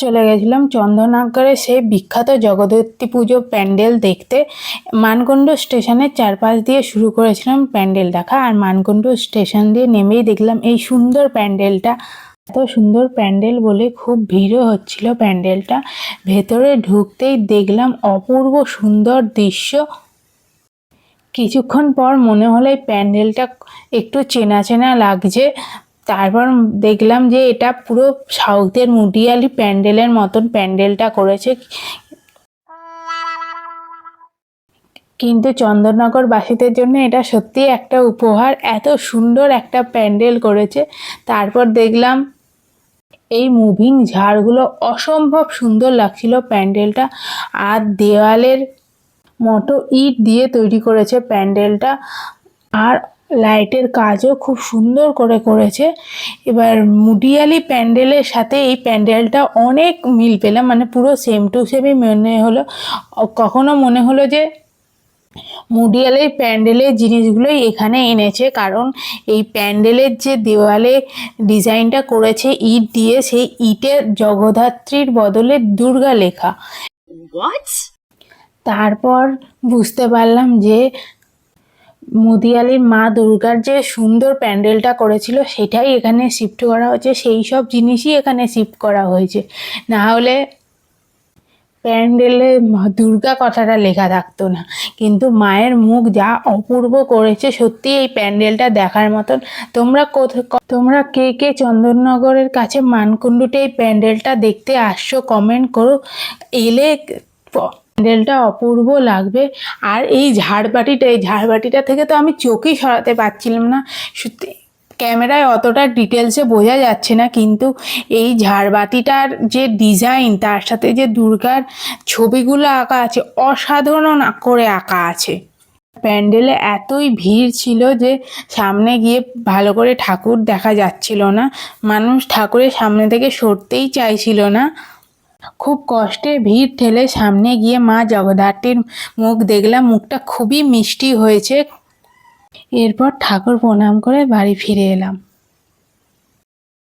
চলে গেছিলাম চন্দননগরে সেই বিখ্যাত জগদ্ধাত্রী পুজো প্যান্ডেল দেখতে। মানকুণ্ডু স্টেশনের চারপাশ দিয়ে শুরু করেছিলাম প্যান্ডেল দেখা, আর মানকুণ্ডু স্টেশন দিয়ে নেমেই দেখলাম এই সুন্দর প্যান্ডেলটা। এত সুন্দর প্যান্ডেল বলে খুব ভিড়ও হচ্ছিল প্যান্ডেলটা। ভেতরে ঢুকতেই দেখলাম অপূর্ব সুন্দর দৃশ্য। কিছুক্ষণ পর মনে হলো এই প্যান্ডেলটা একটু চেনা চেনা লাগছে। তারপর দেখলাম যে এটা পুরো সাউথের মুডিয়ালি প্যান্ডেলের মতন প্যান্ডেলটা করেছে, কিন্তু চন্দননগর বাসীদের জন্য এটা সত্যি একটা উপহার। এত সুন্দর একটা প্যান্ডেল করেছে। তারপর দেখলাম এই মুভিং ঝাড়গুলো অসম্ভব সুন্দর লাগছিল প্যান্ডেলটা, আর দেওয়ালের মতো ইট দিয়ে তৈরি করেছে প্যান্ডেলটা, আর লাইটের কাজও খুব সুন্দর করে করেছে। এবার মুডিয়ালি প্যান্ডেলের সাথে এই প্যান্ডেলটা অনেক মিল পেলাম, মানে পুরো সেম টু সেমই মনে হলো। কখনো মনে হলো যে মুডিয়ালের প্যান্ডেলের জিনিসগুলোই এখানে এনেছে, কারণ এই প্যান্ডেলের যে দেওয়ালে ডিজাইনটা করেছে ইট দিয়ে, সেই ইটের জগদ্ধাত্রীর বদলে দুর্গা লেখা। তারপর বুঝতে পারলাম যে মুদিয়ালির মা দুর্গার যে সুন্দর প্যান্ডেলটা করেছিল সেটাই এখানে শিফট করা হয়েছে, সেই সব জিনিসই এখানে শিফট করা হয়েছে। না হলে প্যান্ডেলে দুর্গা কথাটা লেখা থাকতো না। কিন্তু মায়ের মুখ যা অপূর্ব করেছে, সত্যি এই প্যান্ডেলটা দেখার মতন। তোমরা কে কে চন্দননগরের কাছে মানকুণ্ডুতে এই প্যান্ডেলটা দেখতে আসছো কমেন্ট করো। এলে প্যান্ডেলটা অপূর্ব লাগবে। আর এই ঝাড়বাতিটা থেকে তো আমি চোখই সরাতে পারছিলাম না। সত্যি ক্যামেরায় অতটা ডিটেলসে বোঝা যাচ্ছে না, কিন্তু এই ঝাড়বাতিটার যে ডিজাইন, তার সাথে যে দুর্গার ছবিগুলো আঁকা আছে, অসাধারণ করে আঁকা আছে। প্যান্ডেলে এতই ভিড় ছিল যে সামনে গিয়ে ভালো করে ঠাকুর দেখা যাচ্ছিল না। মানুষ ঠাকুরের সামনে থেকে সরতেই চাইছিল না। খুব কষ্টে ভিড় ঠেলে সামনে গিয়ে মা জগদ্ধাত্রীর মুখ দেখলাম। মুখটা খুবই মিষ্টি হয়েছে। এরপর ঠাকুর প্রণাম করে বাড়ি ফিরে এলাম।